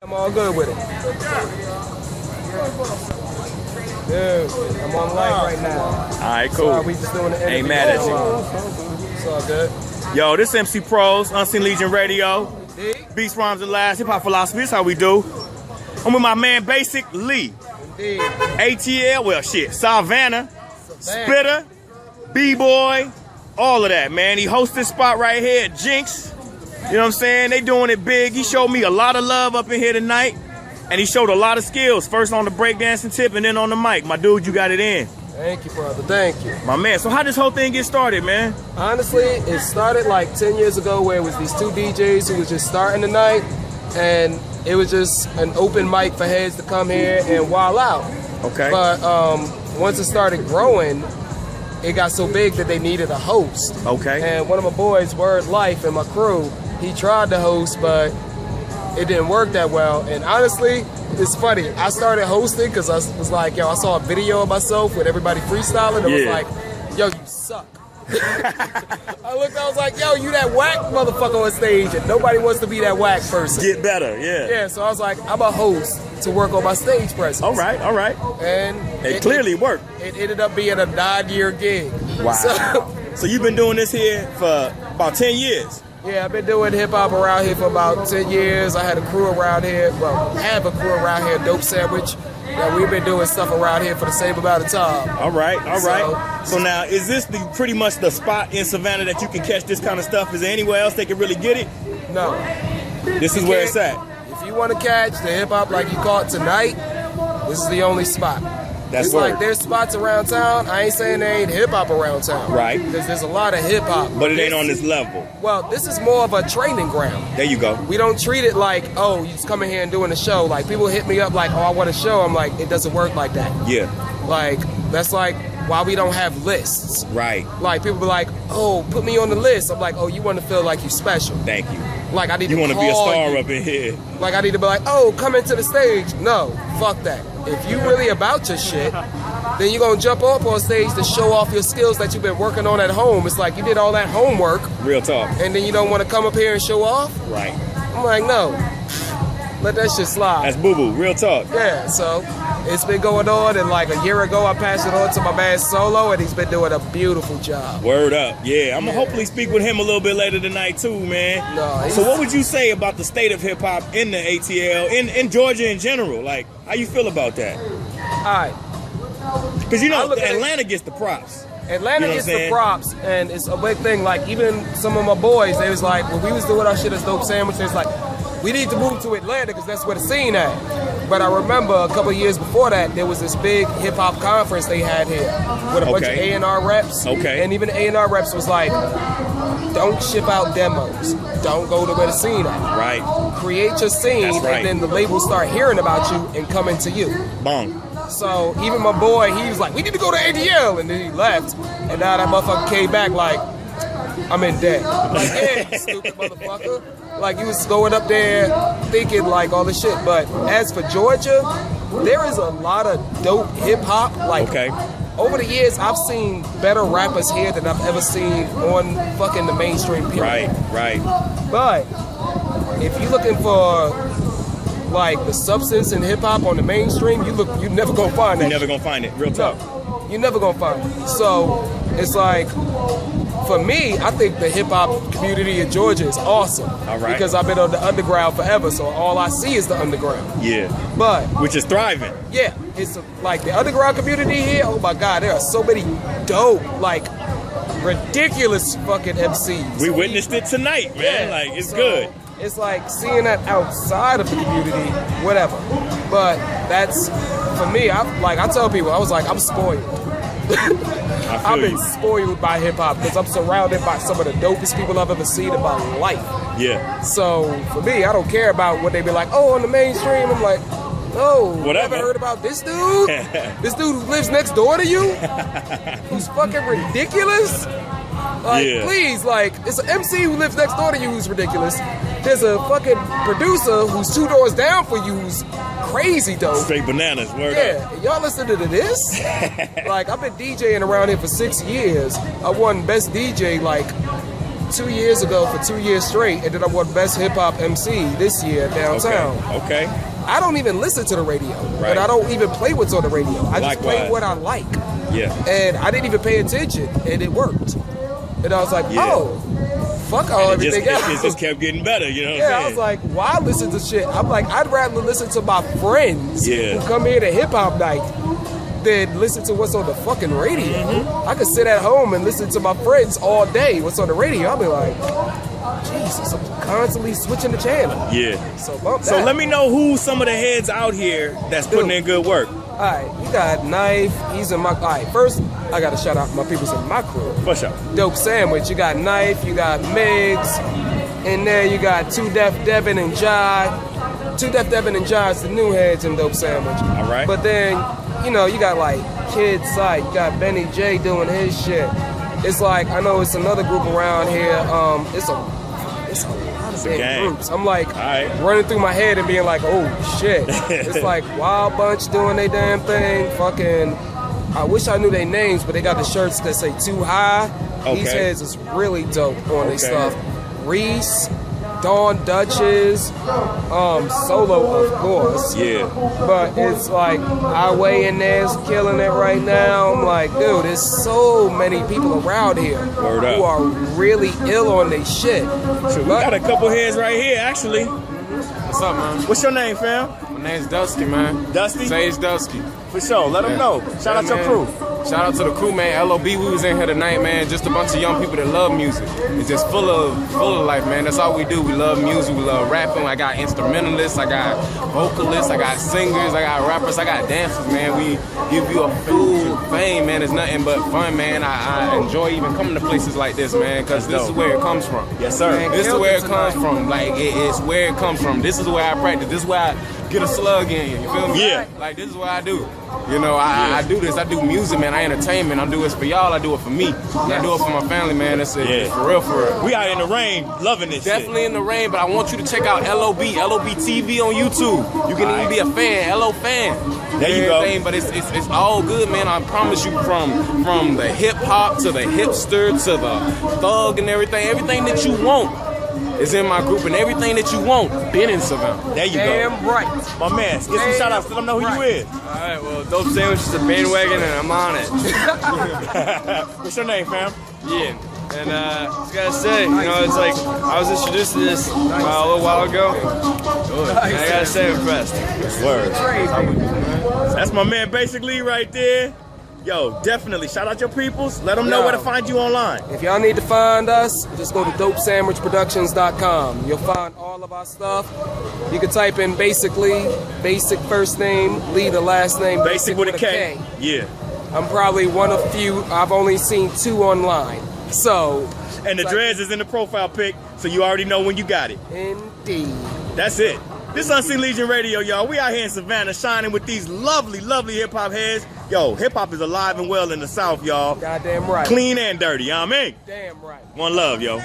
I'm all good with it. Dude, I'm on live right now. All right, cool. We just doing the interview. Ain't mad at you. It's all good. Yo, this MC Pros, Unseen Legion Radio. Indeed. Beats, rhymes, and lies. Hip hop philosophy. This how we do. I'm with my man Basik Lee. Indeed. ATL, well, shit. Savannah, Spitter, B-Boy, all of that, man. He hosts this spot right here at Jinx. You know what I'm saying? They doing it big. He showed me a lot of love up in here tonight. And he showed a lot of skills. First on the breakdancing tip and then on the mic. My dude, you got it in. Thank you, brother. Thank you. My man. So how this whole thing get started, man? Honestly, it started like 10 years ago where it was these two DJs who was just starting the night. And it was just an open mic for heads to come here and wild out. Okay. But once it started growing, it got so big that they needed a host. Okay. And one of my boys, Word Life, and my crew, he tried to host, but it didn't work that well. And honestly, it's funny. I started hosting because I was like, yo, I saw a video of myself with everybody freestyling. It was like, yo, you suck. I was like, yo, you that whack motherfucker on stage, and nobody wants to be that whack person. Get better, yeah. Yeah, so I was like, I'm a host to work on my stage presence. All right, all right. And it clearly worked. It ended up being a 9-year gig. Wow. So you've been doing this here for about 10 years? Yeah, I've been doing hip-hop around here for about 10 years. I had a crew around here, well, have a crew around here, Dope Sandwich. Yeah, we've been doing stuff around here for the same amount of time. All right, all right. So now, is this pretty much the spot in Savannah that you can catch this kind of stuff? Is there anywhere else they can really get it? No. This is where it's at? If you want to catch the hip-hop like you caught tonight, this is the only spot. That's it's like there's spots around town. I ain't saying there ain't hip-hop around town. Right. Because there's a lot of hip-hop. But it ain't on this level. Well, this is more of a training ground. There you go. We don't treat it like, oh, you just coming here and doing a show. Like, people hit me up like, oh, I want a show. I'm like, it doesn't work like that. Yeah. Like, that's like why we don't have lists. Right. Like, people be like, oh, put me on the list. I'm like, oh, you want to feel like you're special. Thank you. Like, I need to You want to be a star up in here. Like, I need to be like, oh, come into the stage. No, fuck that. If you really about your shit, then you're going to jump up on stage to show off your skills that you've been working on at home. It's like you did all that homework. Real talk. And then you don't want to come up here and show off? Right. I'm like, no. Let that shit slide. That's boo-boo. Real talk. Yeah, so it's been going on, and like a year ago, I passed it on to my man Solo, and he's been doing a beautiful job. Word up. Yeah, I'm going to hopefully speak with him a little bit later tonight, too, man. No, so what would you say about the state of hip-hop in the ATL, in Georgia in general? Like, how you feel about that? All right. Because, you know, Atlanta gets the props. Atlanta gets the props, and it's a big thing. Like, even some of my boys, they was like, when we was doing our shit as Dope Sandwich, they was like, we need to move to Atlanta because that's where the scene at. But I remember a couple of years before that, there was this big hip-hop conference they had here with a bunch of A&R reps. Okay. And even the A&R reps was like, don't ship out demos. Don't go to where the scene at. Right. Create your scene, and then the labels start hearing about you and coming to you. Boom. So even my boy, he was like, we need to go to ATL, and then he left. And now that motherfucker came back like, I'm in debt. Like, yeah, you stupid motherfucker. Like, you was going up there thinking like all this shit. But as for Georgia, there is a lot of dope hip-hop. Like, over the years, I've seen better rappers here than I've ever seen on fucking the mainstream period. Right. But if you're looking for like the substance in hip-hop on the mainstream, you never gonna find that. You're never gonna find it. Real talk. No, you're never gonna find it. So it's like, for me, I think the hip-hop community in Georgia is awesome. All right. Because I've been on the underground forever, so all I see is the underground. Yeah. But which is thriving. Yeah. It's like the underground community here, oh my God, there are so many dope, like, ridiculous fucking MCs. We witnessed it tonight, man. Yeah. Like, it's good. It's like seeing that outside of the community, whatever. But that's, for me, I tell people, I was like, I'm spoiled. I've been spoiled by hip-hop because I'm surrounded by some of the dopest people I've ever seen in my life. Yeah. So, for me, I don't care about what they be like, oh, on the mainstream. I'm like, no, whatever. You ever heard about this dude? This dude who lives next door to you? Who's fucking ridiculous? Like, please, like, it's an MC who lives next door to you who's ridiculous. There's a fucking producer who's 2 doors down for you who's crazy dope. Straight bananas, word up. Y'all listening to this? Like, I've been DJing around here for 6 years. I won Best DJ, like, 2 years ago for 2 years straight, and then I won Best Hip Hop MC this year downtown. Okay. I don't even listen to the radio, Right. and I don't even play what's on the radio. I just play Likewise. what I like. Yeah. And I didn't even pay attention, and it worked. And I was like, Yeah. oh, fuck all And everything else. it just kept getting better, you know what Yeah, I'm I saying? was like, why listen to shit? I'm like, I'd rather listen to my friends Yeah. who come here to hip hop night than listen to what's on the fucking radio. Mm-hmm. I could sit at home and listen to my friends all day. What's on the radio? I'll be like, Jesus, I'm constantly switching the channel. Yeah. So bump So that. let me know who some of the heads out here that's putting in good work. All right, you got Knife. He's in my. All right, first I got to shout out my people's in my crew. For sure. Dope Sandwich. You got Knife. You got Migs. In there you got Two Def Devin and Jai. Two Def Devin and Jai is the new heads in Dope Sandwich. All right. But then you know you got like Kid Sight. You got Benny J doing his shit. It's like I know it's another group around here. It's a lot of a big gang. groups. I'm like All right. running through my head and being like, oh shit. It's like Wild Bunch doing their damn thing. Fucking, I wish I knew their names, but they got the shirts that say Too High. These Okay. heads is really dope on their Okay. stuff. Reese, Dawn Duchess, Solo of course. Yeah. But it's like Highway in there's killing it right now. I'm like, dude, there's so many people around here Word up. who are really ill on their shit. So we got a couple heads right here, actually. What's up, man? What's your name, fam? My name's Dusty, man. Dusty? Sage Dusty. For sure. Let them know. Shout out your man. crew. Shout out to the crew, man. LOB, we was in here tonight, man. Just a bunch of young people that love music. It's just full of life, man. That's all we do. We love music. We love rapping. I got instrumentalists. I got vocalists. I got singers. I got rappers. I got dancers, man. We give you a full thing, man. It's nothing but fun, man. I enjoy even coming to places like this, man, because this is where it comes from. Yes, sir. Man, This is where it tonight. comes from. Like, it's where it comes from. This is where I practice. This is where I get a slug in. You feel me? Yeah. Like, this is what I do. You know, I do this. I do music, man. I entertainment. I do this for y'all. I do it for me. I do it for my family, man. It's for real, for real. We out in the rain, loving this Definitely in the rain, but I want you to check out LOB TV on YouTube. You can even be a fan, LO fan. There you go. Everything, but it's all good, man. I promise you, from the hip hop to the hipster to the thug and everything that you want is in my group, and everything that you want been in Savannah. shit. There you Damn go. right. My man, get some shout outs. Let them know who you is. All right, well, Dope Sandwich is a bandwagon, and I'm on it. What's your name, fam? Yeah, and just gotta say, you know, it's like I was introduced to this a little while ago. And I gotta say, I'm impressed. Word. That's my man, Basik Lee, right there. Yo, definitely shout out your peoples. Let them know Yo. where to find you online. If y'all need to find us, just go to dopesandwichproductions.com. You'll find all of our stuff. You can type in basically, basic first name, Lee the last name, Basic with a K. Yeah. I'm probably one of few. I've only seen 2 online. So, And the dreads is in the profile pic, so you already know when you got it. indeed. That's it. This Unseen Legion Radio, y'all. We out here in Savannah shining with these lovely, lovely hip-hop heads. Yo, hip-hop is alive and well in the South, y'all. Goddamn right. Clean and dirty, you know what I mean? Damn right. One love, yo.